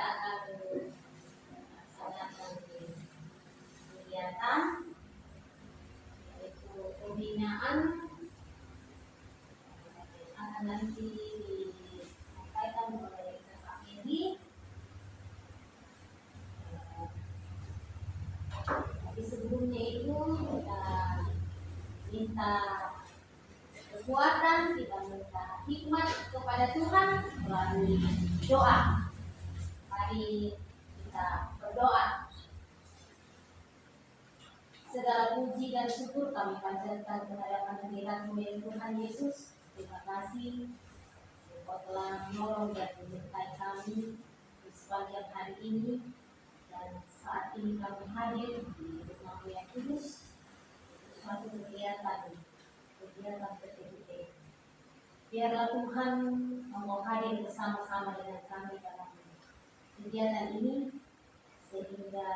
akan melaksanakan kegiatan yaitu pembinaan akan nanti disampaikan oleh Kakak Mary. Tapi sebelumnya itu kita minta kekuatan, kita minta hikmat kepada Tuhan melalui doa. Mari kita berdoa. Segala puji dan syukur kami panjatkan kehadiran hadirat-Mu ya Tuhan Yesus. Terima kasih Engkau telah menolong dan menyertai kami di sepanjang hari ini, dan saat ini kami hadir di rumah-Mu yang kudus untuk suatu kegiatan PTPT. Biarlah Tuhan Engkau hadir bersama-sama dengan kami dalam kegiatan ini, sehingga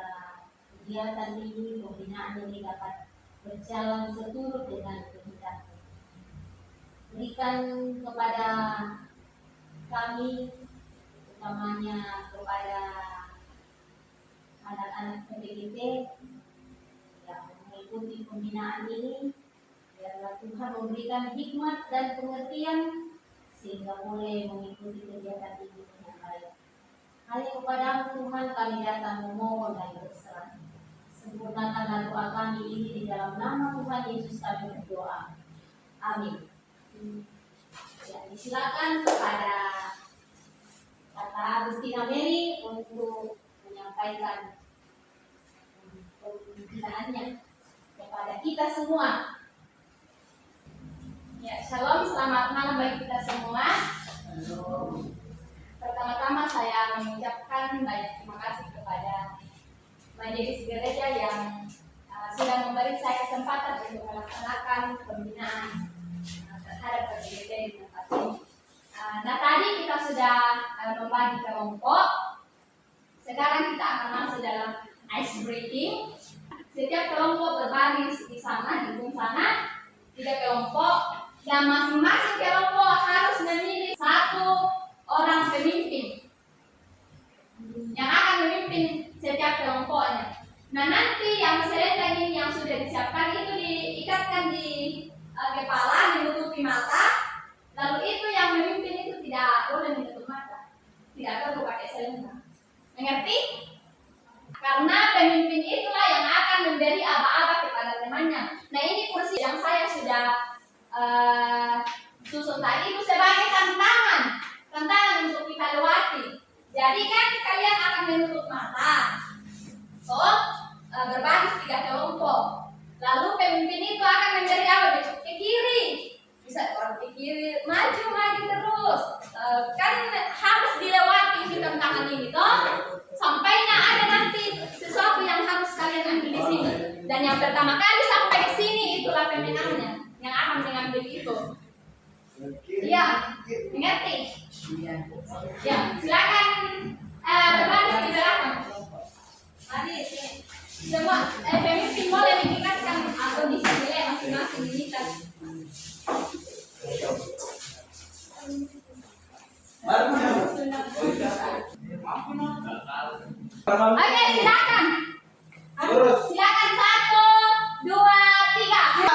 kegiatan ini, pembinaan ini dapat berjalan seturut dengan kehendak-Mu. Berikan kepada kami, utamanya kepada anak-anak PTPT yang mengikuti pembinaan ini, biarlah Tuhan memberikan hikmat dan pengertian sehingga boleh mengikuti kegiatan ini dengan baik. Hanya kepada-Mu Tuhan kami datang memohon dan berserah. Sempurnakanlah doa kami ini di dalam nama Tuhan Yesus kami berdoa. Amin. Ya, disilakan kepada Kakak Agustina Mary untuk menyampaikan pembinaannya kepada kita semua. Ya, shalom, selamat malam bagi kita semua. Pertama-tama saya mengucapkan banyak terima kasih kepada majelis gereja yang sudah memberi saya kesempatan untuk melaksanakan pembinaan terhadap PTPT di tempat ini. Nah, tadi kita sudah membagi kelompok. Sekarang kita akan masuk dalam ice breaking. Setiap kelompok berbaris di sana, di ujung sana, 3 kelompok, dan masing-masing kelompok harus memilih 1 orang pemimpin yang akan memimpin setiap kelompoknya. Nah, nanti yang selendang ini yang sudah disiapkan itu diikatkan di kepala, menutupi mata. Lalu itu yang memimpin itu tidak boleh menutup mata, tidak perlu pakai selendang. Mengerti? Karena pemimpin itulah yang akan memberi aba-aba kepada temannya. Nah, ini kursi yang saya sudah susun tadi itu sebagai tantangan untuk kita lewati. Jadi kan kalian akan menutup mata, berbaris 3 kelompok. Lalu pemimpin itu akan memberi apa? Ke kiri, bisa ke kiri, maju terus. Kan harus dilewati ini tantangan ini, toh. Sampainya ada nanti sesuatu yang harus kalian ambil di sini. Dan yang pertama kali sampai di sini itulah pemenangnya yang akan mengambil itu. Ya, mengerti? Ya, silakan berbaris di belakang. Mari semua pemimpin boleh meningkatkan kondisi nilai masing-masing unitas. Oke, silakan. Silakan 1, 2, 3.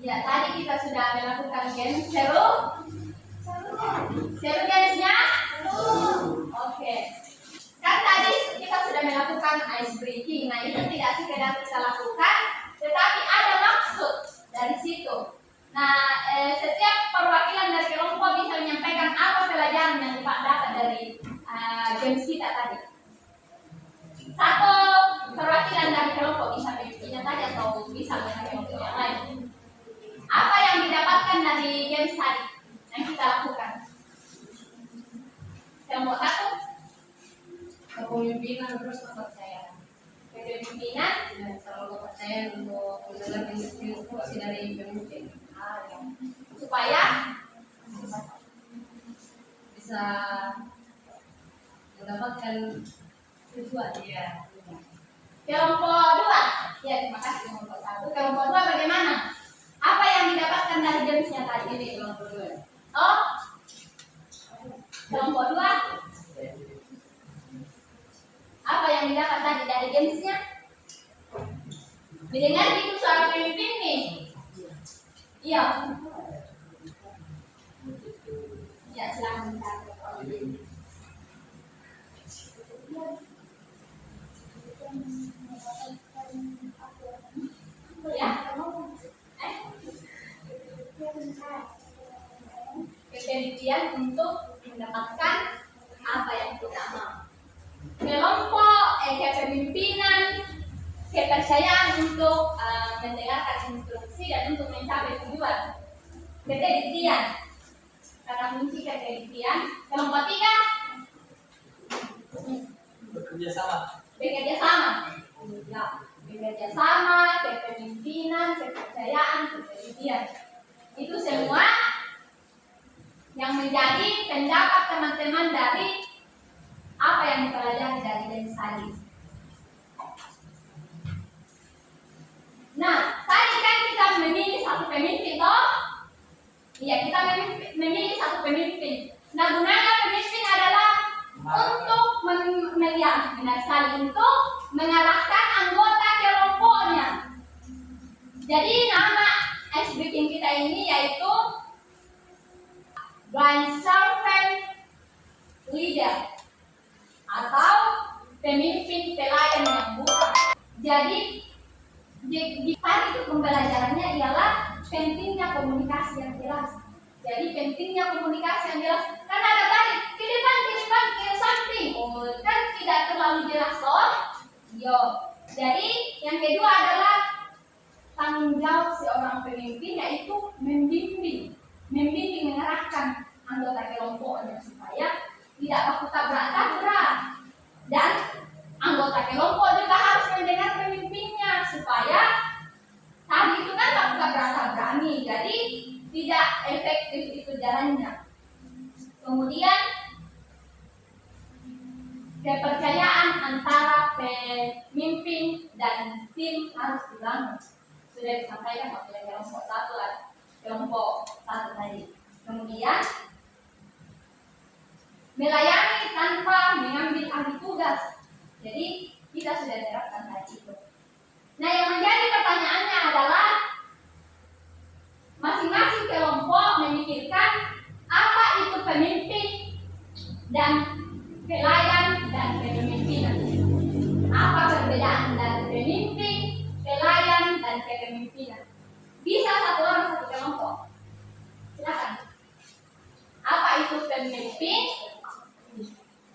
Ya, tadi kita sudah melakukan game seru. Seru guysnya? Oke. Kan tadi kita sudah melakukan ice breaking. Nah, itu tidak sekedar kita lakukan, Nah, setiap perwakilan dari kelompok bisa menyampaikan apa pelajaran yang dapat dari games kita tadi. Satu perwakilan dari kelompok bisa mengikutinya tadi atau bisa mengikuti yang lain. Apa yang didapatkan dari games tadi yang kita lakukan? Kelompok satu, kepemimpinan terus kepercayaan. kepemimpinan Dan selalu kepercayaan untuk mendengar instruksi dari pemimpin supaya bisa mendapatkan tujuan. Ya. kelompok dua, ya terima kasih kelompok satu. Kelompok dua bagaimana? Apa yang didapatkan dari gamesnya tadi? Ini kelompok dua. Oh, kelompok dua, apa yang didapat tadi dari gamesnya? Mendengar itu suara pemimpin nih. Iya. Ya, silakan. Ya. Kemudian untuk mendapatkan apa yang kita mau. Kelompok, kepemimpinan, kepercayaan untuk mendengarkan instruksi dan untuk mencapai tujuan. Ketelitian, karena kunci ketelitian. Kelompok tiga, Bekerja sama. bekerja sama. Ya, bekerja sama, kepemimpinan, kepercayaan, ketelitian. Itu semua yang menjadi pendapat teman-teman dari apa yang dipelajari dari games tadi. Nah, tadi kan kita memilih satu pemimpin, toh? Iya, kita memilih satu pemimpin. Nah, gunanya pemimpin adalah untuk benar sekali, untuk mengarahkan anggota kelompoknya. Jadi nama ice breaking kita ini yaitu blind servant leader atau pemimpin pelayan yang buta. Jadi di tadi itu pembelajarannya ialah pentingnya komunikasi yang jelas. Jadi pentingnya komunikasi yang jelas. Kan ada tadi ke depan, ke samping. Oh, kan tidak terlalu jelas toh. Yo. Jadi yang kedua adalah tanggung jawab seorang pemimpin yaitu membimbing, mengarahkan anggota kelompoknya supaya tidak baku tabrak-tabrak. Dan anggota kelompok juga harus mendengar pemimpinnya supaya tadi itu kan baku tabrak-tabrak nih, jadi tidak efektif itu jalannya. Kemudian kepercayaan antara pemimpin dan tim harus dibangun. Sudah disampaikan oleh kelompok satu tadi. Kemudian melayani tanpa mengambil alih tugas. Jadi kita sudah terapkan tadi itu. Nah, yang menjadi pertanyaannya adalah masing-masing kelompok memikirkan apa itu pemimpin dan pelayan dan kepemimpinan. Apa perbedaan dari pemimpin, pelayan dan kepemimpinan? Bisa satu orang satu kelompok. Silakan. Apa itu pemimpin,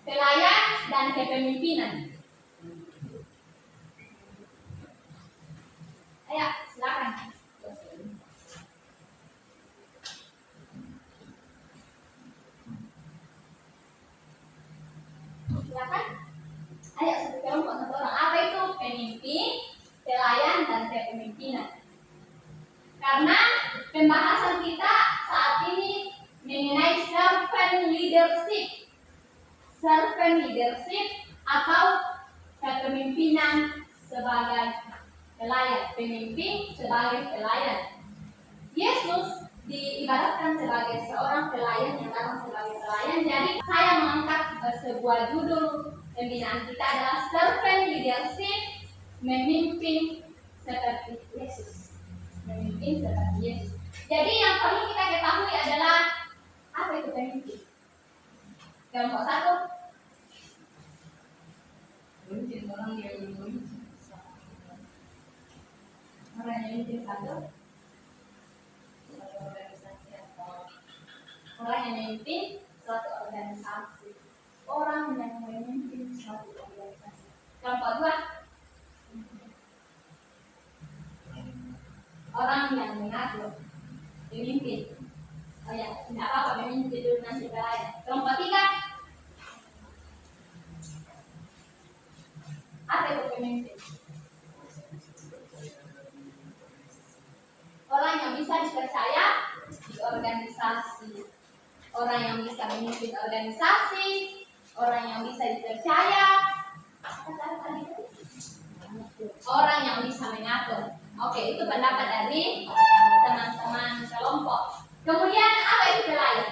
pelayan dan kepemimpinan? Ayo, silakan. Silakan. Ayo, satu kelompok satu orang. Apa itu pemimpin, pelayan dan kepemimpinan? Karena pembahasan kita saat ini mengenai servant leadership. Servant leadership atau kepemimpinan sebagai pelayan, pemimpin sebagai pelayan. Yesus diibaratkan sebagai seorang pelayan yang datang sebagai pelayan. Jadi saya mengangkat sebuah judul pembinaan kita adalah servant leadership, memimpin seperti Yesus. Memimpin seperti Yesus. Jadi yang perlu kita ketahui adalah apa itu pemimpin. Kelompok satu, Memimpin orang yang memimpin. orang yang memimpin satu. Orang yang memimpin suatu organisasi. Orang yang memimpin suatu organisasi. Kelompok dua, orang yang mengatur, memimpin. Oh ya, tidak apa-apa memimpin dulu nanti lain. Kelompok tiga, apa itu pemimpin? Orang yang bisa dipercaya di organisasi. Orang yang bisa memimpin organisasi, orang yang bisa dipercaya, orang yang bisa mengatur. Oke, itu pendapat dari teman-teman kelompok. Kemudian apa itu pelayan?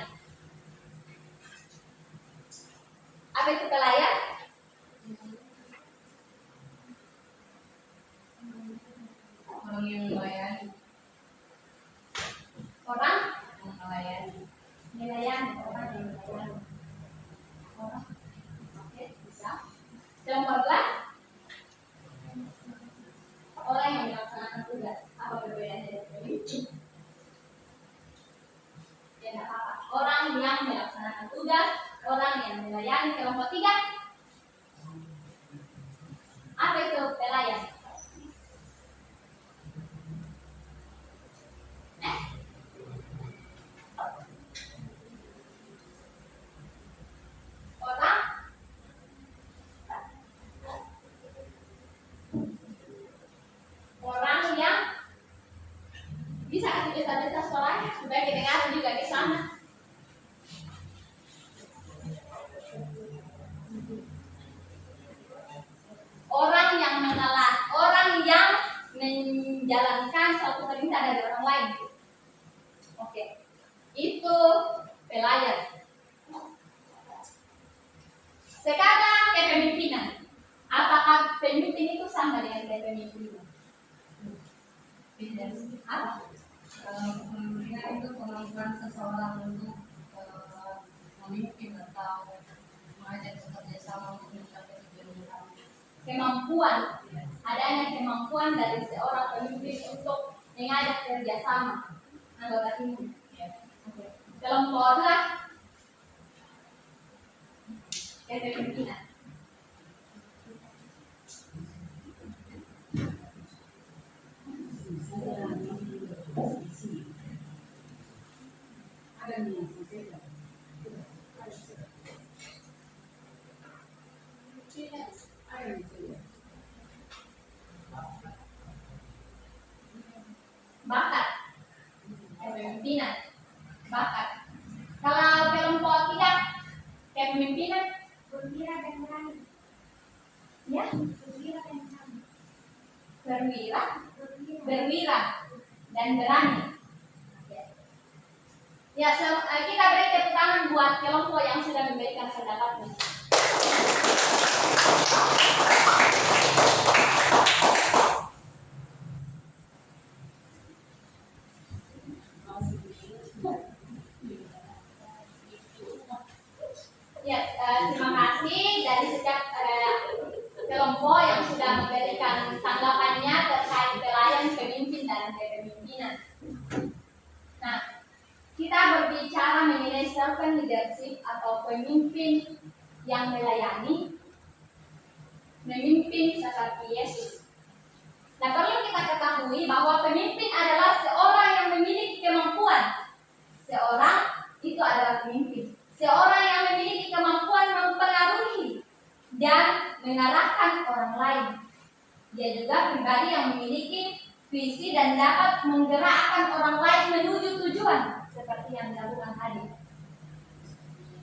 Apa itu pelayan? Orang yang melayani. Orang Yang melayani. melayani, orang yang melayani. Orang, oke, bisa. Kelompok dua, orang yang melaksanakan tugas. Apa perbedaannya dari pemimpin? Ya tidak apa-apa. Orang yang melaksanakan tugas, orang yang melayani. Kelompok tiga, apa itu pelayan? Orang yang bisa kasih desa-desa suaranya supaya kedengaran juga di sana. Orang yang mengalah, orang yang menjalankan suatu perintah dari orang lain. Oke, itu pelayan. Sekarang kepemimpinan. Apakah pemimpin itu sama dengan kepemimpinan? Beda. Apa? Kepemimpinan itu kemampuan seseorang untuk memimpin atau mengajak bekerja sama untuk mencapai tujuan bersama. Kemampuan, adanya kemampuan dari seorang pemimpin untuk mengajak kerjasama anggota tim. Oke. Kelompok dua, kepemimpinan. Bakat, kepemimpinan, bakat. Kalau kelompok tiga, kepemimpinan, berwira dan berani. Ya, berwira dan berani. Berwira dan berani. Ya, kita beri tepuk tangan buat kelompok yang sudah memberikan pendapatnya. Ya, terima kasih dari setiap kelompok yang sudah memberikan tanggapannya terkait pelayan, pemimpin, dan kepemimpinan. Nah, kita berbicara mengenai servant leadership atau pemimpin yang melayani, memimpin seperti Yesus. Nah, perlu kita ketahui bahwa pemimpin adalah seorang yang memiliki kemampuan. Seorang itu adalah pemimpin. Seorang yang memiliki kemampuan mempengaruhi dan mengarahkan orang lain. Dia juga pribadi yang memiliki visi dan dapat menggerakkan orang lain menuju tujuan seperti yang dilakukan tadi.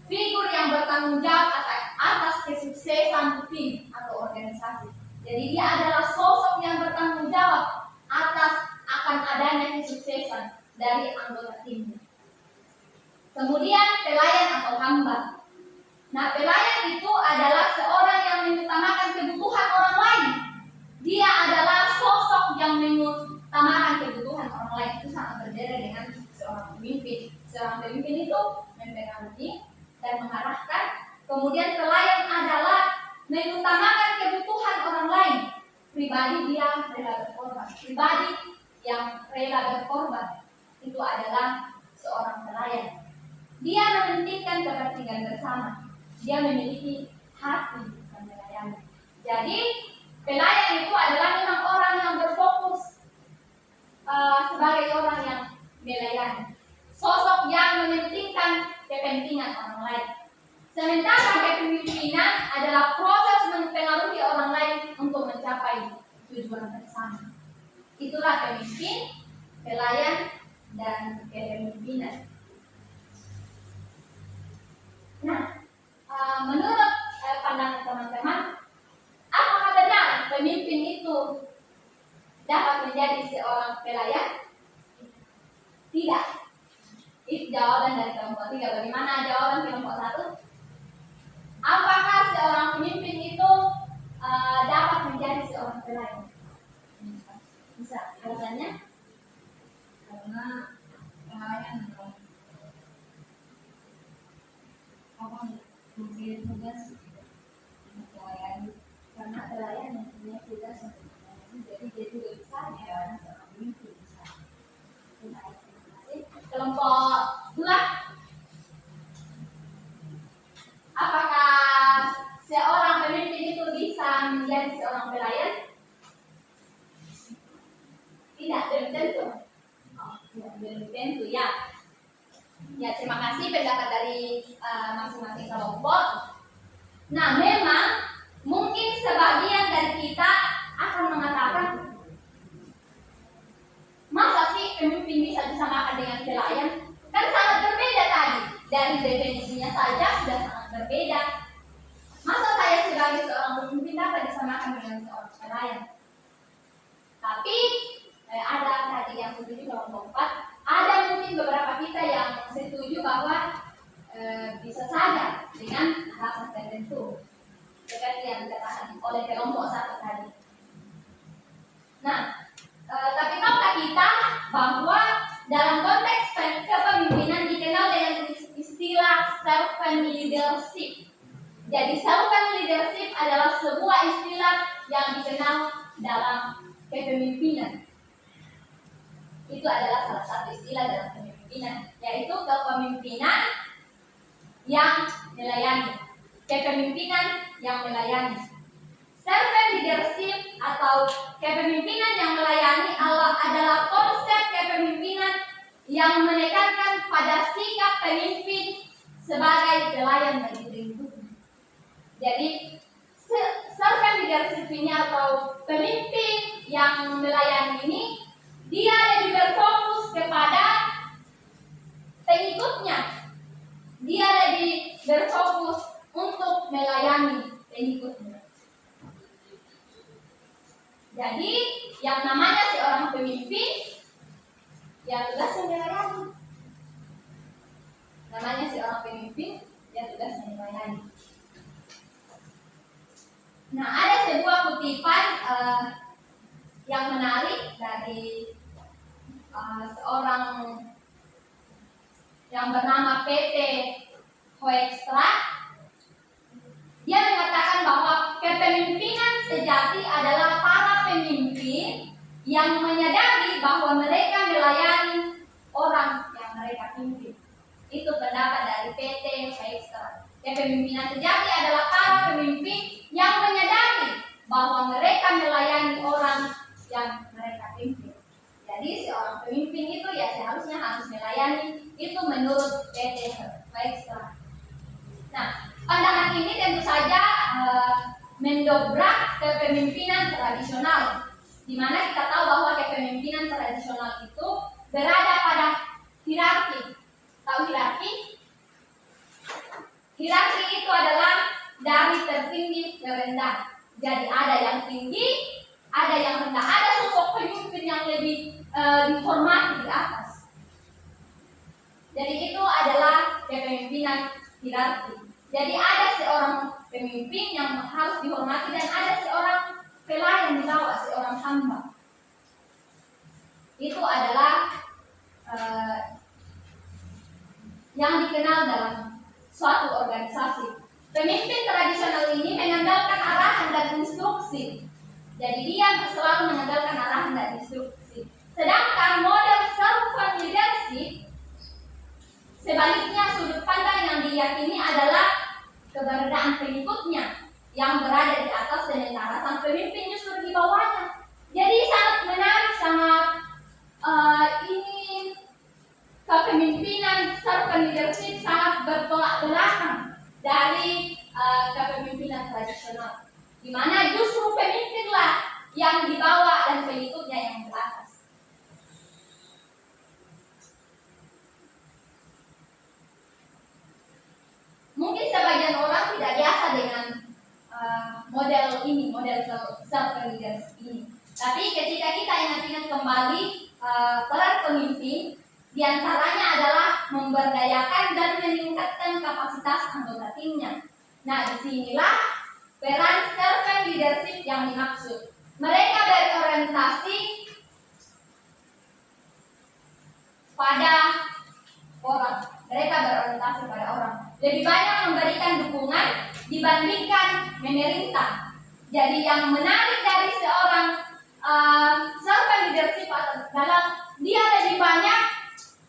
Figur yang bertanggung jawab atas kesuksesan tim atau organisasi. Jadi dia adalah sosok yang bertanggung jawab akan adanya kesuksesan dari anggota timnya. Kemudian pelayan atau hamba. Nah, pelayan itu adalah seorang yang mengutamakan kebutuhan orang lain. Dia adalah sosok yang mengutamakan kebutuhan orang lain. Itu sangat berbeda dengan seorang pemimpin. Seorang pemimpin itu mempengaruhi dan mengarahkan. Kemudian pelayan adalah mengutamakan kebutuhan orang lain. Pribadi dia rela berkorban. Pribadi yang rela berkorban itu adalah seorang pelayan. Dia mementingkan kepentingan bersama. Dia memiliki hati bukan melayani. Jadi pelayan itu adalah memang orang yang berfokus sebagai orang yang melayani. Sosok yang mementingkan kepentingan orang lain. Sementara kepemimpinan adalah proses mempengaruhi orang lain untuk mencapai tujuan bersama. Itulah pemimpin, pelayan, dan kepemimpinan. Nah, menurut pandangan teman-teman, apakah benar pemimpin itu dapat menjadi seorang pelayan? Tidak. Itu jawaban dari kelompok 3. Bagaimana jawaban kelompok 1? Apakah seorang pemimpin itu dapat menjadi seorang pelayan? Bisa. Alasannya? Karena pelayan mempunyai tugas untuk melayani. Karena pelayan mempunyai tugas untuk melayani, jadi dia juga bisa menjadi seorang pemimpin. Bisa. Terima kasih. Kelompok 2. Apakah seorang pemimpin itu bisa menjadi seorang pelayan? Tidak, belum tentu. Belum tentu ya. Ya, terima kasih pendapat dari masing-masing kelompok. Nah, memang mungkin sebagian dari kita akan mengatakan, masa sih pemimpin bisa disamakan dengan pelayan? Kan sangat berbeda tadi. Dari definisinya saja sudah sangat berbeda. Masa saya sebagai seorang pemimpin dapat disamakan dengan seorang pelayan? Tapi ada tadi yang setuju kelompok 4. Ada mungkin beberapa kita yang setuju bahwa bisa saja dengan alasan tertentu, seperti yang dikatakan oleh kelompok 1 tadi. Nah, tapi tahukah kita bahwa dalam konteks kepemimpinan dikenal dengan istilah servant leadership. Jadi servant leadership adalah sebuah istilah yang dikenal dalam kepemimpinan. Itu adalah salah satu istilah dalam kepemimpinan, yaitu kepemimpinan yang melayani. Kepemimpinan yang melayani. Servant leadership atau kepemimpinan yang melayani adalah konsep kepemimpinan yang menekankan pada sikap pemimpin sebagai pelayan bagi lingkungan. Jadi servant leadership ini atau pemimpin yang melayani ini, dia lebih berfokus kepada pengikutnya. Dia lebih berfokus untuk melayani pengikutnya. Jadi yang namanya seorang pemimpin, ya tugasnya melayani. Namanya seorang pemimpin, ya tugasnya melayani. Nah, ada sebuah kutipan yang menarik dari seorang yang bernama P.T. Hoekstra. Dia mengatakan bahwa kepemimpinan sejati adalah para pemimpin yang menyadari bahwa mereka melayani orang yang mereka pimpin. Itu pendapat dari P.T. Hoekstra. Kepemimpinan sejati adalah para pemimpin yang menyadari bahwa mereka melayani orang yang mereka pimpin. Jadi seorang pemimpin itu ya seharusnya harus melayani. Itu menurut P.T. Hoekstra. Nah, pandangan ini tentu saja mendobrak kepemimpinan tradisional, di mana kita tahu bahwa kepemimpinan tradisional itu berada pada hierarki. Tahu hierarki? Hierarki itu adalah dari tertinggi ke rendah. Jadi ada yang tinggi, ada yang rendah. Ada sosok pemimpin yang lebih dihormati di atas. Jadi itu adalah kepemimpinan hierarki. Jadi ada seorang pemimpin yang harus dihormati dan ada seorang pelayan di bawah, seorang hamba. Itu adalah yang dikenal dalam suatu organisasi. Pemimpin tradisional ini mengandalkan arahan dan instruksi. Jadi dia selalu mengandalkan arahan dan instruksi. Sedangkan model servant leadership sebaliknya, sudut di mana justru pemimpinlah yang di bawah dan pengikutnya yang di atas. Mungkin sebagian orang tidak biasa dengan model ini, model self-leadership ini. Tapi ketika kita ingat-ingat kembali peran pemimpin, diantaranya adalah memberdayakan dan meningkatkan kapasitas anggota timnya. Nah, disinilah peran self-leadership yang dimaksud. Mereka berorientasi pada orang. Mereka berorientasi pada orang. Lebih banyak memberikan dukungan dibandingkan memerintah. Jadi yang menarik dari seorang self-leadership adalah dia lebih banyak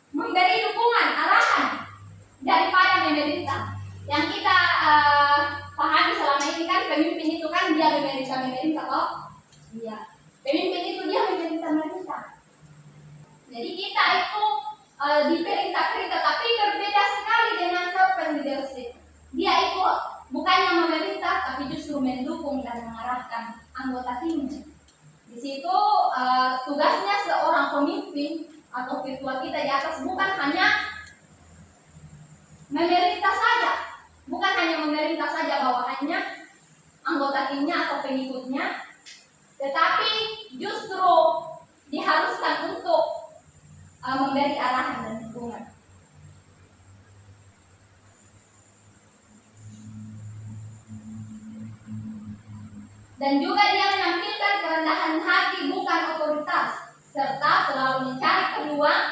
memberi dukungan, arahan daripada memerintah. Yang kita pahami selama ini kan pemimpin itu kan dia memerintah toh? Iya. Pemimpin itu dia memerintah. Jadi kita itu diperintah-perintah, tapi berbeda sekali dengan self-leadership. Dia itu bukannya memerintah, tapi justru mendukung dan mengarahkan anggota timnya. Di situ tugasnya seorang pemimpin atau ketua kita di atas bukan hanya memerintah saja, bukan hanya memerintah saja bawahannya, anggota timnya atau pengikutnya, tetapi justru diharuskan untuk memberi arahan dan dukungan. Dan juga dia menampilkan kerendahan hati bukan otoritas, serta selalu mencari peluang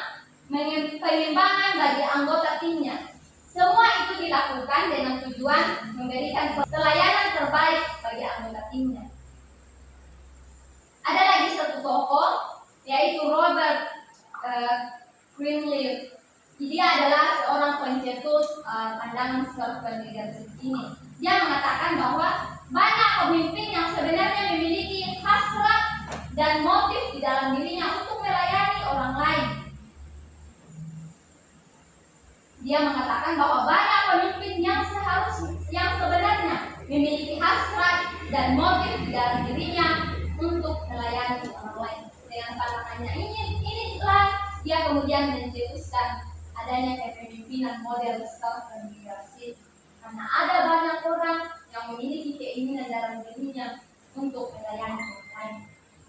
pengembangan bagi anggota timnya. Semua itu dilakukan dengan tujuan memberikan pelayanan terbaik bagi anggota timnya. Ada lagi satu tokoh, yaitu Robert Greenleaf. Dia adalah seorang pencetus pandangan self-leadership ini. Dia mengatakan bahwa banyak pemimpin yang sebenarnya memiliki hasrat dan motif di dalam dirinya untuk melayani orang lain. Dia mengatakan bahwa banyak pemimpin yang sebenarnya memiliki hasrat dan motif di dalam dirinya untuk melayani orang lain. Dengan pandangannya inilah dia kemudian mencetuskan adanya kepemimpinan model self-leadership, karena ada banyak orang yang memiliki keinginan dalam dirinya untuk melayani orang lain.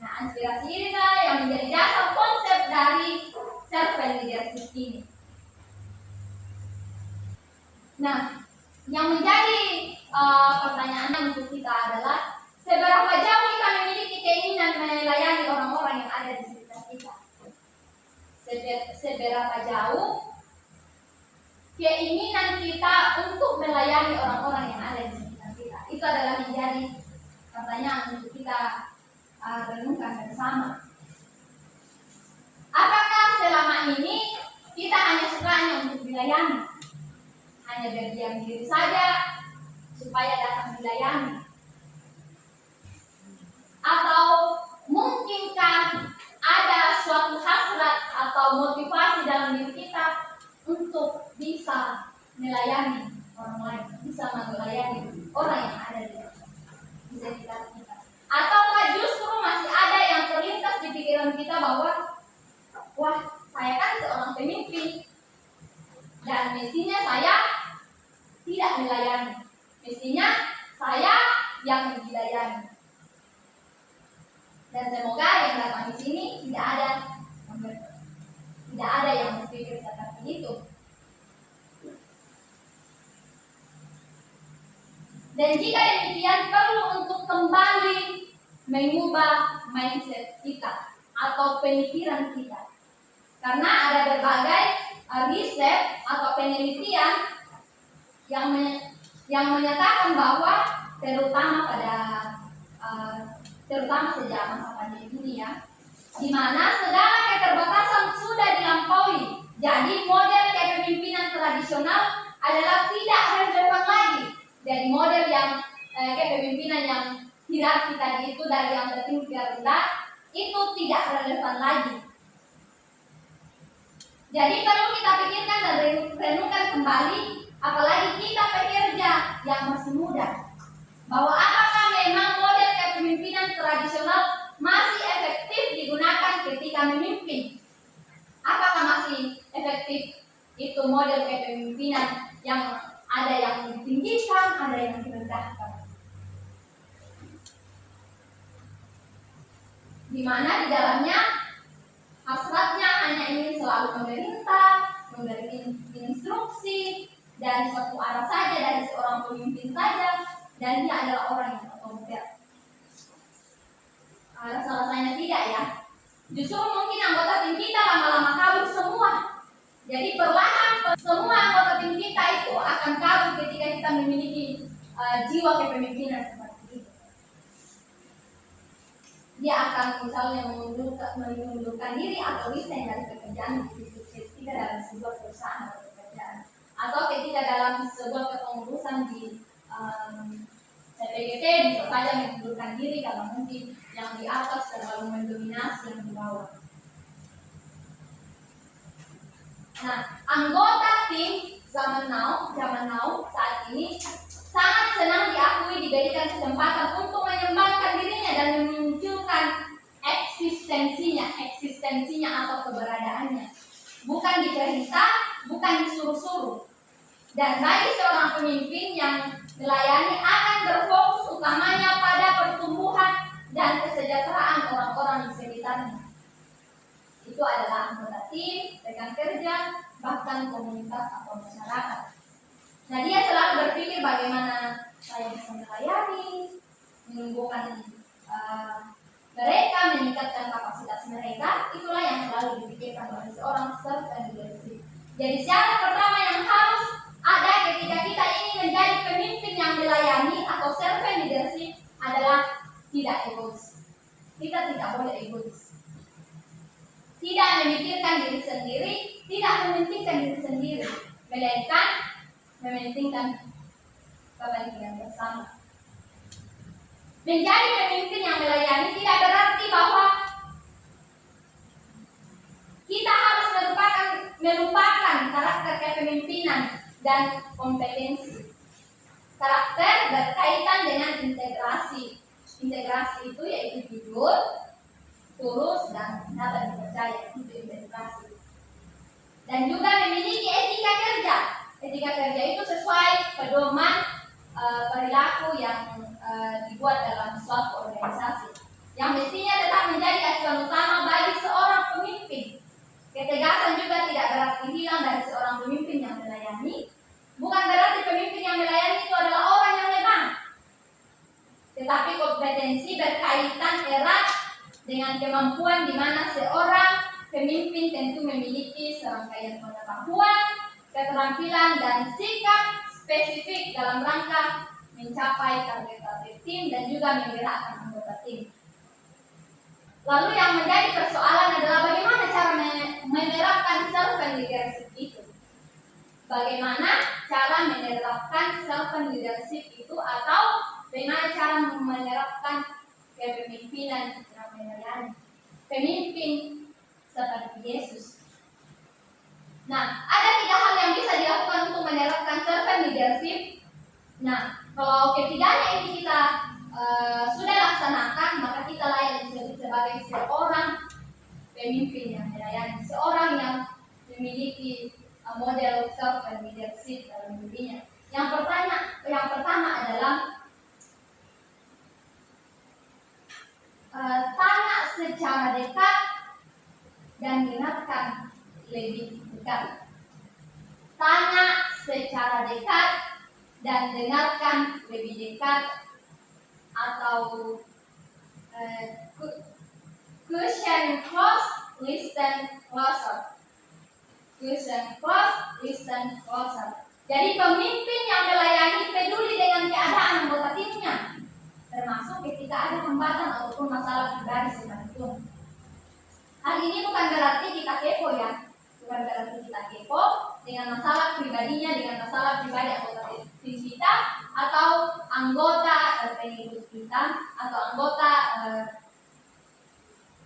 Nah, aspirasi inilah yang menjadi dasar konsep dari self-leadership ini. Nah, yang menjadi pertanyaan untuk kita adalah seberapa jauh kita memiliki keinginan melayani orang-orang yang ada di sekitar kita. Seberapa jauh keinginan kita untuk melayani orang-orang yang ada di sekitar kita. Itu adalah menjadi pertanyaan untuk kita renungkan bersama. Apakah selama ini kita hanya sukanya untuk dilayani, hanya berdiam diri saja supaya datang dilayani, atau mungkinkah ada suatu hasrat atau motivasi dalam diri kita untuk bisa melayani orang lain, bisa melayani orang yang ada di sekitar kita? Ataukah justru masih ada yang terlintas di pikiran kita bahwa wah, saya kan seorang pemimpin dan mestinya saya tidak melayani, mestinya saya yang dilayani. Dan semoga yang datang di sini tidak ada yang berpikir seperti itu. Dan jika demikian, perlu untuk kembali mengubah mindset kita atau pemikiran kita. Karena ada berbagai riset atau penelitian yang menyatakan bahwa terutama sejak masa pandemi ini ya, di mana segala keterbatasan sudah dilampaui. Jadi model kepemimpinan tradisional adalah tidak relevan lagi. Dari model yang kepemimpinan yang hierarki tadi itu, dari yang tertinggi ke rendah, itu tidak relevan lagi. Jadi perlu kita pikirkan dan renungkan kembali, apalagi kita pekerja yang masih muda. bahwa apakah memang model kepemimpinan tradisional masih efektif digunakan ketika memimpin. Apakah masih efektif itu model kepemimpinan yang ada yang ditinggikan, ada yang direndahkan. Di mana di dalamnya hasratnya hanya ingin selalu memerintah, memberi instruksi dari suatu arah saja, dari seorang pemimpin saja, dan dia adalah orang yang otoriter. Rasa-rasanya tidak ya. Justru mungkin anggota tim kita lama-lama kabur semua. Jadi perlahan semua anggota tim kita itu akan kabur ketika kita memiliki jiwa kepemimpinan seperti itu. Dia akan misalnya mengundurkan diri atau resign dari pekerjaan ketika dalam sebuah perusahaan atau pekerjaan, atau ketika dalam sebuah kepengurusan di CPGT bisa saja mengundurkan diri karena mungkin yang di atas terlalu mendominasi yang di bawah. Nah, anggota tim zaman now saat ini sangat senang diakui, diberikan kesempatan untuk mengembangkan dirinya dan memunculkan eksistensinya atau keberadaannya. Bukan diperintah, bukan disuruh-suruh. Dan bagi seorang pemimpin yang melayani akan berfokus utamanya pada pertumbuhan dan kesejahteraan orang-orang di sekitarnya. Itu adalah anggota tim, rekan kerja, bahkan komunitas atau masyarakat. Nah, dia selalu berpikir bagaimana saya bisa melayani, menumbuhkan mereka, meningkatkan kapasitas mereka. Itulah yang selalu dipikirkan oleh seorang servant leadership. Jadi syarat pertama yang harus ada ketika kita ingin menjadi pemimpin yang melayani atau servant leadership adalah tidak egois. Kita tidak boleh egois. Tidak memikirkan diri sendiri, tidak mementingkan diri sendiri, melainkan mementingkan kepentingan bersama. Menjadi pemimpin yang melayani tidak berarti bahwa kita harus melupakan karakter kepemimpinan dan kompetensi. Karakter berkaitan dengan integrasi. Integrasi itu yaitu jujur, tulus, dan dapat dipercaya. Itu integrasi. Dan juga memiliki etika kerja. Etika kerja itu sesuai pedoman perilaku yang dibuat dalam suatu organisasi, yang mestinya tetap menjadi acuan utama bagi seorang pemimpin. Ketegasan juga tidak berarti hilang dari seorang pemimpin yang melayani. Bukan berarti pemimpin yang melayani itu adalah orang yang lemah, tetapi kompetensi berkaitan erat dengan kemampuan di mana seorang pemimpin tentu memiliki serangkaian pengetahuan, keterampilan, dan sikap spesifik dalam rangka mencapai target-target tim dan juga menggerakkan anggota tim. Lalu yang menjadi persoalan adalah bagaimana cara menerapkan servant leadership itu. Bagaimana cara menerapkan servant leadership itu, atau bagaimana cara menerapkan kepemimpinan yang melayani. Pemimpin seperti Yesus. Nah, ada 3 hal yang bisa dilakukan untuk menerapkan servant leadership. Nah, kalau ketiganya ini kita sudah laksanakan, maka kita layak disebut sebagai seorang pemimpin yang melayani, seorang yang memiliki model servant leadership dalam dirinya. Yang pertama adalah tanya secara dekat dan dengarkan lebih dekat. Tanya secara dekat dan dengarkan lebih dekat, atau question close, listen closer. Question close, listen closer. Jadi pemimpin yang melayani peduli dengan keadaan anggota timnya, termasuk ketika ada hambatan ataupun masalah pribadi sekalipun. Hal ini bukan berarti kita kepo ya, bukan berarti kita kepo dengan masalah pribadinya, dengan masalah pribadi anggota tim kita atau anggota pengikut kita atau anggota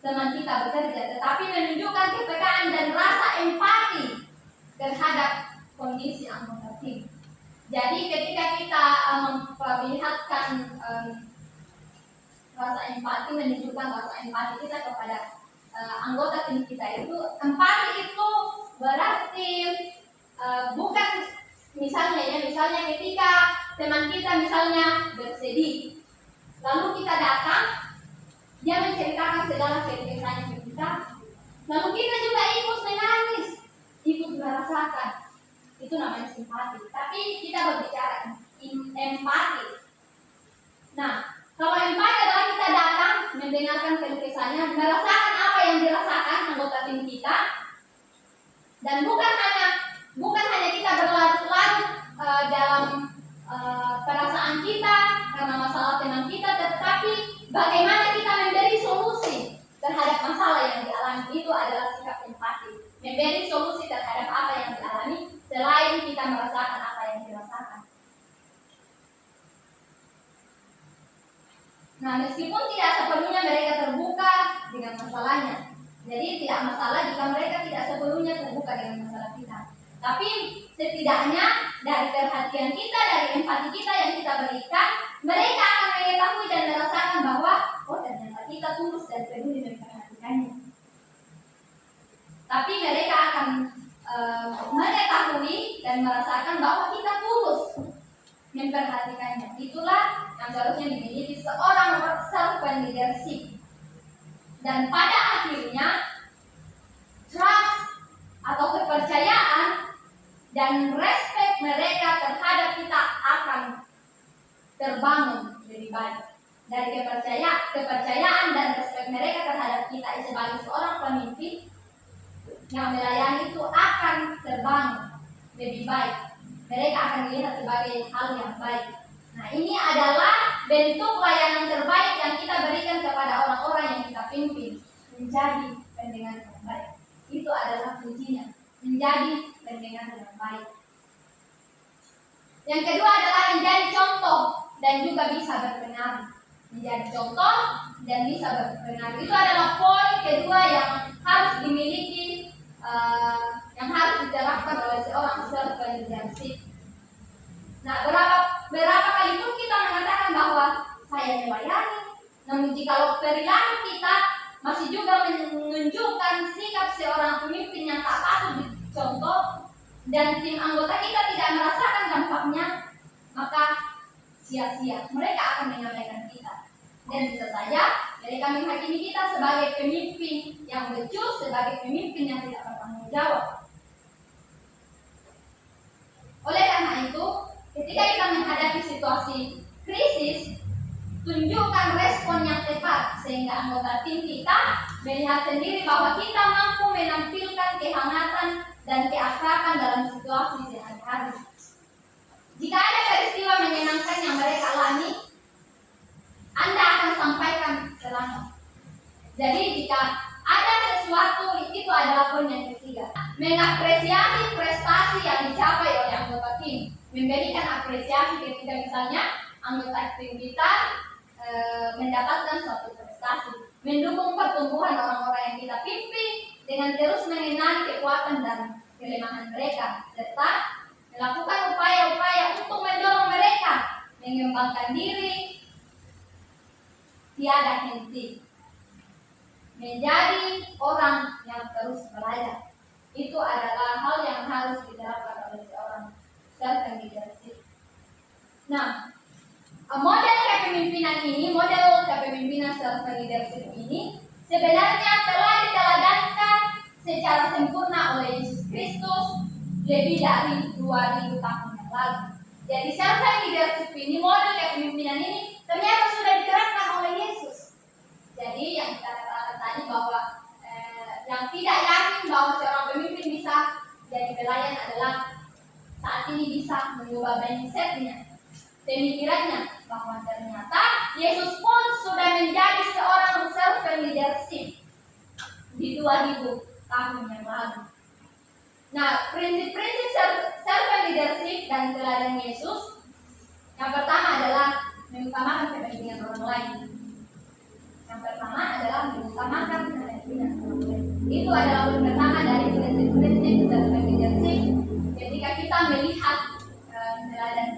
teman kita bekerja, tetapi menunjukkan kepekaan dan rasa empati terhadap kondisi anggota tim. Jadi ketika kita memperlihatkan rasa empati, menunjukkan rasa empati kita kepada anggota tim kita itu, empati itu berarti bukan misalnya ketika teman kita misalnya bersedih, lalu kita datang, dia menceritakan segala keresahannya ke kita, lalu kita juga ikut menangis, ikut merasakan, itu namanya simpati. Tapi kita berbicara empati. Nah, kalau empati adalah kita datang, mendengarkan keresahannya, merasakan apa yang dirasakan anggota tim kita, dan bukan hanya kita berlarut-larut dalam perasaan kita karena masalah teman kita, tetapi bagaimana kita memberi solusi terhadap masalah yang dialami. Itu adalah sikap empati, memberi solusi terhadap apa yang dialami selain kita merasakan apa yang dirasakan. Nah, meskipun tidak sepenuhnya mereka terbuka dengan masalahnya, jadi tidak masalah jika mereka tidak sepenuhnya terbuka dengan masalah kita, tapi setidaknya dari perhatian kita, dari empati kita yang kita berikan, mereka akan mengetahui dan merasakan bahwa oh, ternyata kita tulus dan peduli memperhatikannya. Tapi mereka akan mengetahui dan merasakan bahwa kita tulus memperhatikannya. Itulah yang seharusnya dimiliki seorang servant leadership. Dan pada akhirnya trust atau kepercayaan dan respect mereka terhadap kita akan terbangun lebih baik. Dari kepercayaan dan respect mereka terhadap kita sebagai seorang pemimpin yang melayani itu akan terbangun lebih baik. Mereka akan dilihat sebagai hal yang baik. Nah, ini adalah bentuk layanan terbaik yang kita berikan kepada orang-orang yang kita pimpin, menjadi pendengar yang baik. Itu adalah kuncinya, menjadi pendengar yang baik. Yang kedua adalah menjadi contoh dan juga bisa berpengaruh. Menjadi contoh dan bisa berpengaruh. Itu adalah poin kedua yang harus dimiliki, yang harus diterapkan oleh seorang servant leadership. Nah, berapa kali pun kita mengatakan bahwa saya melayani, namun jika perilaku kita masih juga menunjukkan sikap seorang pemimpin yang tak patut dicontoh dan tim anggota kita tidak merasakan dampaknya, maka sia-sia. Mereka akan mengabaikan kita. Dan bisa saja mereka menghakimi kita sebagai pemimpin yang becus, sebagai pemimpin yang tidak bertanggung jawab. Oleh karena itu, ketika kita menghadapi situasi krisis, tunjukkan respon yang tepat sehingga anggota tim kita melihat sendiri bahwa kita mampu menampilkan kehangatan dan keakraban dalam situasi sehari-hari. Jika ada peristiwa menyenangkan yang mereka alami, Anda akan sampaikan selamat. Jadi jika ada sesuatu, itu adalah poin yang ketiga. Mengapresiasi prestasi yang dicapai oleh anggota tim. Memberikan apresiasi ketika misalnya anggota tim kita mendapatkan suatu prestasi. Mendukung pertumbuhan orang-orang yang kita pimpin dengan terus mengenali kekuatan dan kelemahan mereka, serta melakukan upaya-upaya untuk mendorong mereka mengembangkan diri tiada henti, menjadi orang yang terus belajar. Itu adalah hal yang harus diterapkan oleh seorang servant leadership. Nah, model kepemimpinan servant leadership ini sebenarnya telah diteladankan secara sempurna oleh Yesus Kristus lebih dari 2000 tahun yang lalu. Jadi servant leadership ini, model kepemimpinan ini ternyata sudah diterapkan oleh Yesus. Jadi yang kita katakan tadi bahwa yang tidak yakin bahwa seorang pemimpin bisa jadi pelayan adalah saat ini bisa mengubah mindsetnya, pemikirannya, bahwa ternyata Yesus pun sudah menjadi seorang servant leadership di 2000 tahun yang lalu. Nah, prinsip-prinsip servant leadership dan teladan Yesus, yang pertama adalah mengutamakan kepentingan orang lain. Yang pertama adalah mengutamakan kepentingan orang lain. Itu adalah poin pertama dari prinsip-prinsip servant leadership. Ketika kita melihat teladan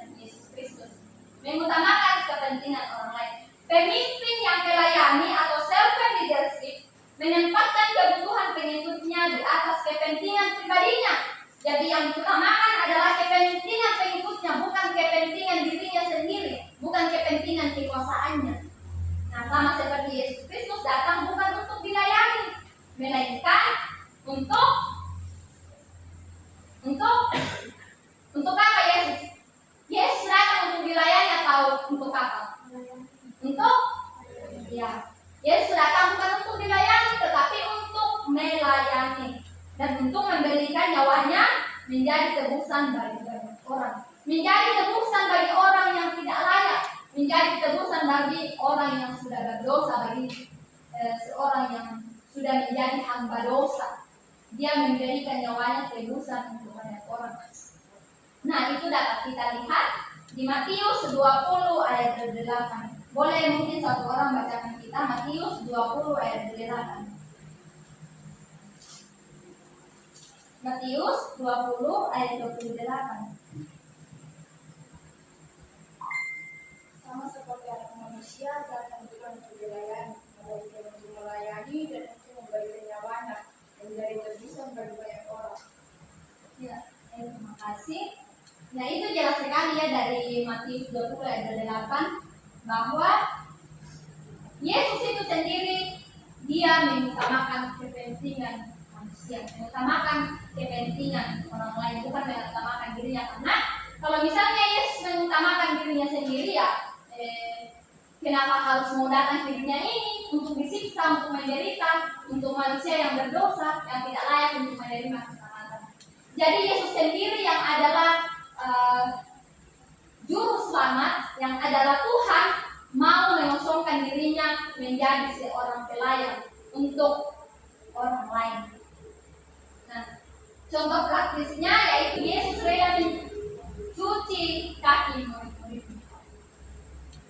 Pemimpin yang melayani atau servant leadership menempatkan kebutuhan pengikutnya di atas kepentingan pribadinya. Jadi yang diutamakan adalah kepentingan pengikutnya, bukan kepentingan dirinya sendiri, bukan kepentingan kekuasaannya. Nah, sama seperti Yesus Kristus datang bukan untuk dilayani, melainkan untuk apa Yesus? Yesus datang untuk dilayani atau untuk apa? Untuk Yesus datang bukan untuk dilayani, tetapi untuk melayani dan untuk memberikan nyawanya menjadi tebusan bagi banyak orang, menjadi tebusan bagi orang yang tidak layak, menjadi tebusan bagi orang yang sudah berdosa, bagi seorang yang sudah menjadi hamba dosa. Dia memberikan nyawanya tebusan untuk banyak orang. Nah, itu dapat kita lihat di Matius 20 ayat 8. Boleh mungkin satu orang bacakan kita Matius 20 ayat 8. Matius 20 ayat 28. Sama seperti anak manusia datang bukan untuk dilayani, melainkan untuk melayani dan untuk memberikan nyawanya menjadi tebusan bagi banyak orang. Ya, terima kasih. Nah, itu jelas sekali ya dari Matius 20 ayat 8 bahwa Yesus itu sendiri dia mengutamakan kepentingan manusia, mengutamakan kepentingan orang lain, bukan mengutamakan dirinya. Karena kalau misalnya Yesus mengutamakan dirinya sendiri ya, kenapa harus mau datang ke dunia ini untuk disiksa, untuk menderita, untuk manusia yang berdosa, yang tidak layak untuk menerima keselamatan. Jadi Yesus sendiri yang adalah juru selamat, yang adalah Tuhan, mau mengosongkan dirinya menjadi seorang pelayan untuk orang lain. Nah, contoh praktisnya yaitu Yesus rela mencuci kaki murid-muridnya.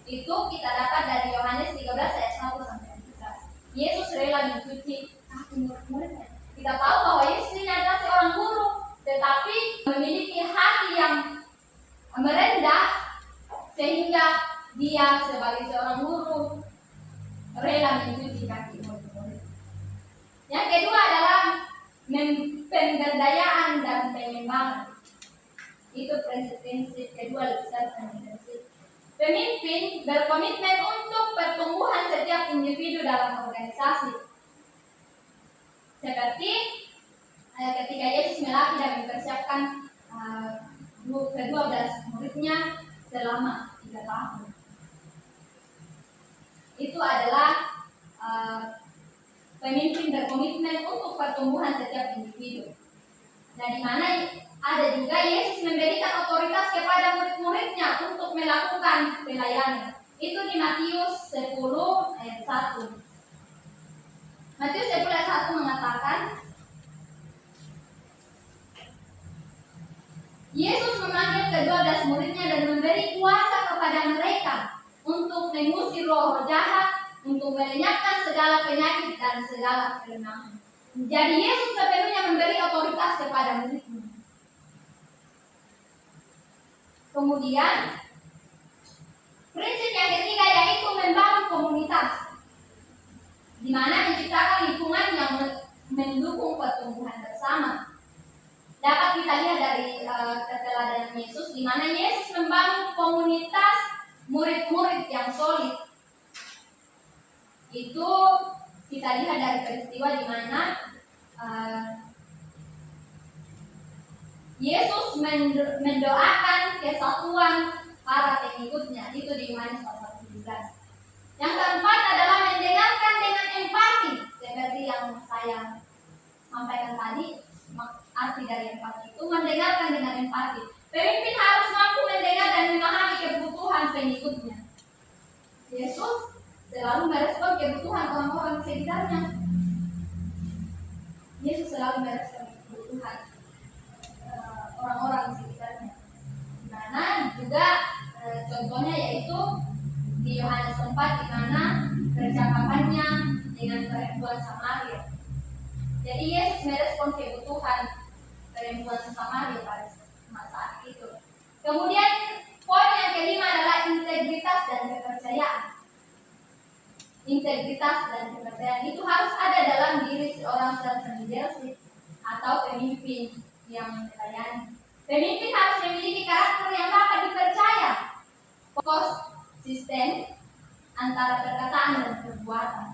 Itu kita dapat dari Yohanes 13 ayat 1 sampai 11. Yesus rela mencuci kaki murid-muridnya. Kita tahu bahwa Yesus ini adalah seorang guru, tetapi memiliki hati yang merendah sehingga dia sebagai seorang guru rela mencuci kaki murid-murid. Yang kedua adalah pemberdayaan dan pengembangan. Itu prinsip kedua servant leadership. Pemimpin berkomitmen untuk pertumbuhan setiap individu dalam organisasi. Seperti ketika Yesus melatih dan mempersiapkan ke-12 muridnya selama 3 tahun. Itu adalah pemimpin berkomitmen untuk pertumbuhan setiap individu. Nah, di mana ada juga Yesus memberikan otoritas kepada murid-muridnya untuk melakukan pelayanan. Itu di Matius 10 ayat 1. Matius 10 ayat 1 mengatakan, Yesus memanggil ke-12 muridnya dan memberi kuasa kepada mereka untuk mengusir roh jahat, untuk melenyapkan segala penyakit dan segala kelemahan. Jadi Yesus sepenuhnya memberi otoritas kepada muridnya. Kemudian prinsip yang ketiga yaitu membangun komunitas, di mana menciptakan lingkungan yang mendukung pertumbuhan bersama. Dapat kita lihat dari keteladanan Yesus, di mana Yesus membangun komunitas murid-murid yang solid. Itu kita lihat dari peristiwa di mana Yesus mendoakan kesatuan para pengikutnya. Itu di Yohanes pasal 17. Yang keempat adalah mendengarkan dengan empati, seperti yang saya sampaikan tadi. Arti dari empati itu mendengarkan dengan empati. Pemimpin harus mampu mendengar dan memahami kebutuhan pengikutnya. Yesus selalu merespon kebutuhan orang-orang sekitarnya. Yesus selalu merespon kebutuhan orang-orang sekitarnya. Mana juga contohnya yaitu di Yohanes 4, di mana percakapannya dengan perempuan Samaria. Jadi Yesus merespon kebutuhan perempuan Samaria pada masa itu. Kemudian poin yang kelima adalah integritas dan kepercayaan. integritas dan kepercayaan itu harus ada dalam diri seorang servant leadership atau pemimpin yang melayani. Pemimpin harus memiliki karakter yang dapat dipercaya, konsisten antara perkataan dan perbuatan.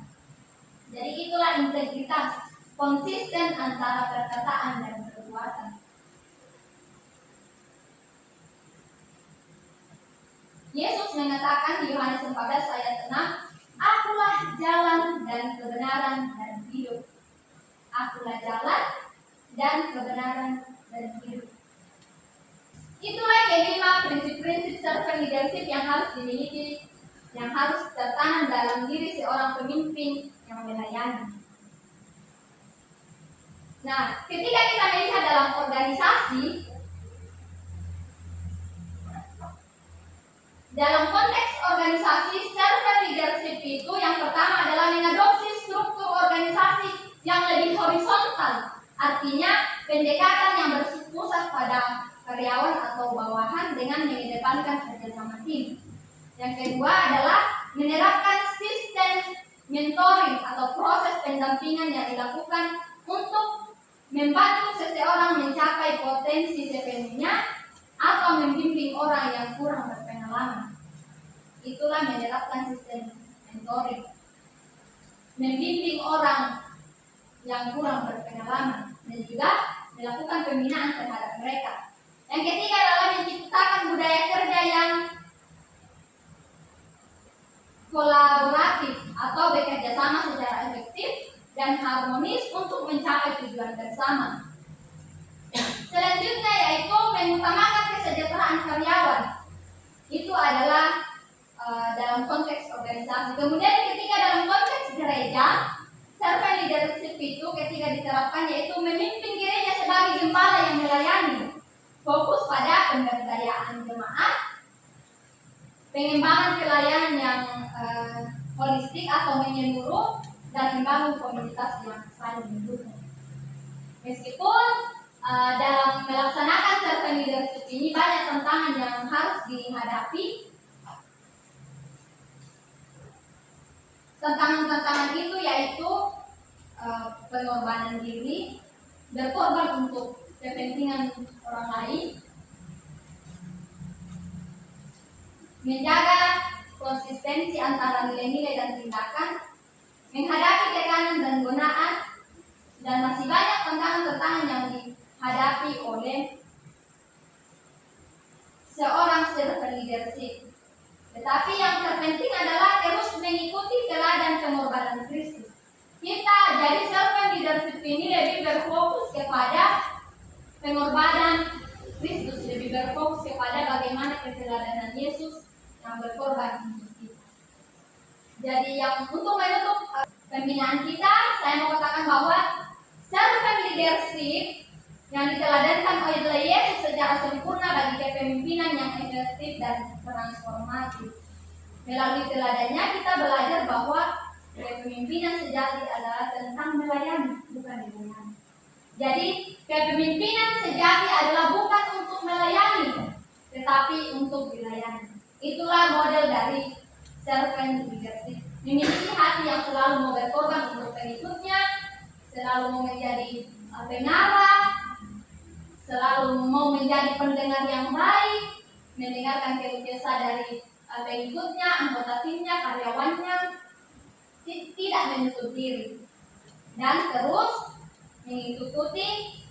Jadi itulah integritas, konsisten antara perkataan dan perbuatan. Yesus mengatakan di Yohanes 14 ayat 6, Akulah jalan dan kebenaran dan hidup. Akulah jalan dan kebenaran dan hidup. Itulah kelima prinsip-prinsip servant leadership yang harus dimiliki, yang harus tertanam dalam diri seorang pemimpin yang melayani. Nah, ketika kita melihat dalam organisasi, dalam konteks organisasi, servant leadership itu yang pertama adalah mengadopsi struktur organisasi yang lebih horizontal. Artinya, pendekatan yang berpusat pada karyawan atau bawahan dengan mengedepankan kerjasama tim. Yang kedua adalah menerapkan sistem mentoring atau proses pendampingan yang dilakukan untuk membantu seseorang mencapai potensi sepenuhnya atau membimbing orang yang kurang berpengalaman. Itulah menerapkan sistem mentoring. Membimbing orang yang kurang berpengalaman dan juga melakukan pembinaan terhadap mereka. Yang ketiga adalah menciptakan budaya kerja yang kolaboratif atau bekerja sama secara efektif dan harmonis untuk mencapai tujuan bersama. Selanjutnya yaitu mengutamakan kesejahteraan karyawan. Itu adalah dalam konteks organisasi. Kemudian ketika dalam konteks gereja, servant leadership itu ketika diterapkan yaitu memimpin gereja sebagai gembala yang melayani, fokus pada pemberdayaan jemaat, pengembangan pelayanan yang holistik atau menyeluruh, dan membangun komunitas yang saling mendukung. Meskipun dalam melaksanakan servant leadership ini banyak tantangan yang harus dihadapi. Tantangan-tantangan itu yaitu pengorbanan diri, berkorban untuk kepentingan orang lain, menjaga konsistensi antara nilai-nilai dan tindakan, menghadapi tekanan dan godaan, dan masih banyak tantangan-tantangan yang dihadapi oleh seorang servant leadership. Tetapi yang terpenting adalah terus mengikuti teladan pengorbanan Kristus. Kita jadi servant leadership ini lebih berfokus kepada pengorbanan Kristus, lebih berfokus kepada bagaimana keteladanan Yesus yang berkorban untuk kita. Jadi yang untuk menutup pembinaan kita, saya mau katakan bahwa servant leadership yang diteladankan oleh Yesus secara sempurna bagi kepemimpinan yang efektif dan transformatif. Melalui teladannya kita belajar bahwa kepemimpinan sejati adalah tentang melayani, bukan dilayani. Jadi kepemimpinan sejati adalah bukan untuk melayani, tetapi untuk dilayani. Itulah model dari servant leadership. Memiliki hati yang selalu mau berkorban untuk pengikutnya, selalu mau menjadi pengarah, selalu mau menjadi pendengar yang baik, mendengarkan keluh kesah dari pengikutnya, anggota timnya, karyawannya, tidak menutup diri, dan terus mengikuti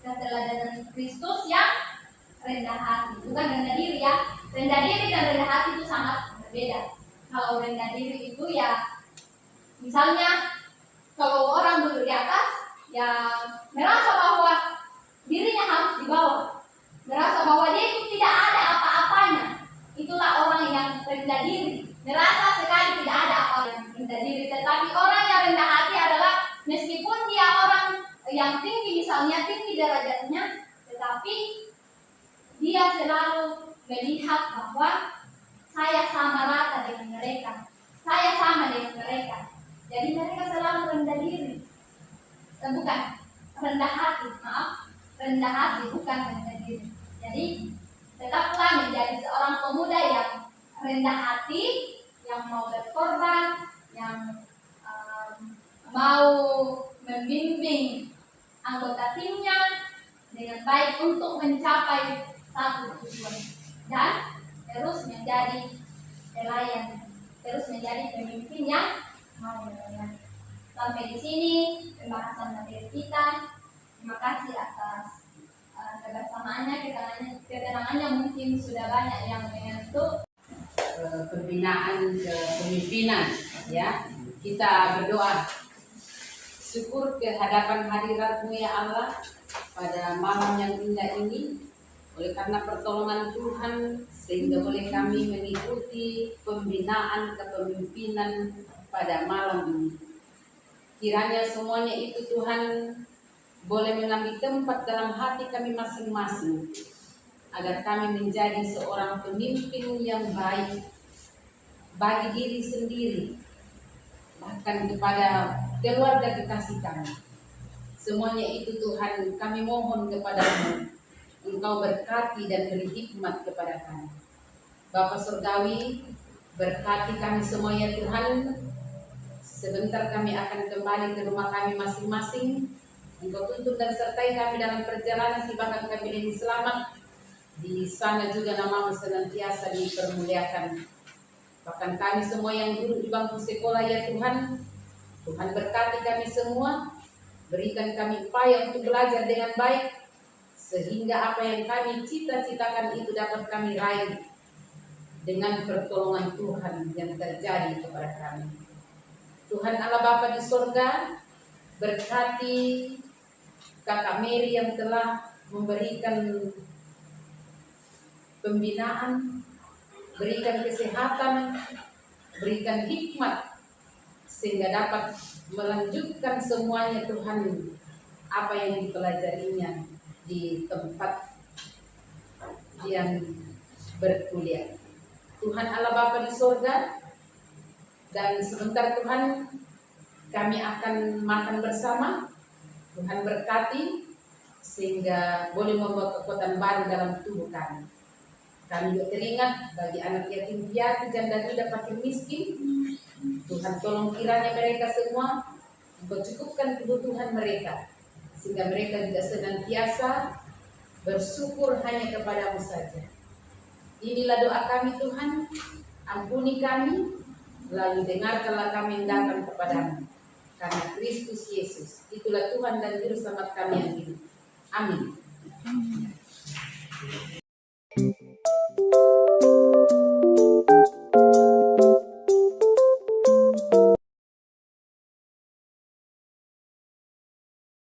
keteladanan Kristus yang rendah hati. Bukan rendah diri ya, rendah diri dan rendah hati itu sangat berbeda. Kalau rendah diri itu ya, misalnya kalau orang duduk di atas, ya merasa bahwa dirinya harus di bawah, merasa bahwa dia itu tidak ada apa-apanya. Itulah orang yang rendah diri, merasa sekali tidak ada apa yang rendah diri. Tetapi orang yang rendah hati adalah meskipun dia orang yang tinggi, misalnya tinggi derajatnya, tetapi dia selalu melihat bahwa saya sama rata dengan mereka, saya sama dengan mereka. Jadi mereka selalu rendah diri, bukan rendah hati, maaf, rendah hati bukan rendah diri. Jadi tetaplah menjadi seorang pemuda yang rendah hati, yang mau berkorban, yang mau membimbing anggota timnya dengan baik untuk mencapai satu tujuan dan terus menjadi pelayan, terus menjadi pemimpin yang mau melayani. Sampai di sini pembahasan materi kita. Terima kasih atas kebersamaannya, ketenangannya. Mungkin sudah banyak yang menyentuh pembinaan kepemimpinan, ya. Kita berdoa syukur ke hadapan hadirat-Mu ya Allah pada malam yang indah ini, oleh karena pertolongan Tuhan sehingga boleh kami mengikuti pembinaan kepemimpinan pada malam ini. Kiranya semuanya itu Tuhan boleh mengambil tempat dalam hati kami masing-masing, agar kami menjadi seorang pemimpin yang baik bagi diri sendiri, bahkan kepada keluarga kekasih kami. Semuanya itu Tuhan kami mohon kepada-Mu, Engkau berkati dan beri hikmat kepada kami. Bapa Surgawi, berkati kami semuanya Tuhan. Sebentar kami akan kembali ke rumah kami masing-masing. Engkau tuntun dan sertai kami dalam perjalanan, tibakan kami dengan selamat. Di sana juga nama-Mu senantiasa dipermuliakan. Bahkan kami semua yang duduk di bangku sekolah ya Tuhan, Tuhan berkati kami semua, berikan kami upaya untuk belajar dengan baik, sehingga apa yang kami cita-citakan itu dapat kami raih dengan pertolongan Tuhan yang terjadi kepada kami. Tuhan Allah Bapa di surga, berkati Kakak Mary yang telah memberikan pembinaan, berikan kesehatan, berikan hikmat, sehingga dapat melanjutkan semuanya Tuhan apa yang dipelajarinya di tempat yang berkuliah. Tuhan Allah Bapa di surga, dan sebentar Tuhan kami akan makan bersama. Tuhan berkati sehingga boleh membawa kekuatan baru dalam tubuh kami. Kami juga teringat bagi anak yatim piatu, janda duda, fakir miskin. Tuhan tolong kiranya mereka semua Engkau cukupkan kebutuhan mereka, sehingga mereka juga senantiasa bersyukur hanya kepada-Mu saja. Inilah doa kami Tuhan, ampuni kami, lalu dengarkanlah kami yang datang kepadamu. Karena Kristus Yesus, itulah Tuhan dan Juru Selamat kami yang hidup. Amin.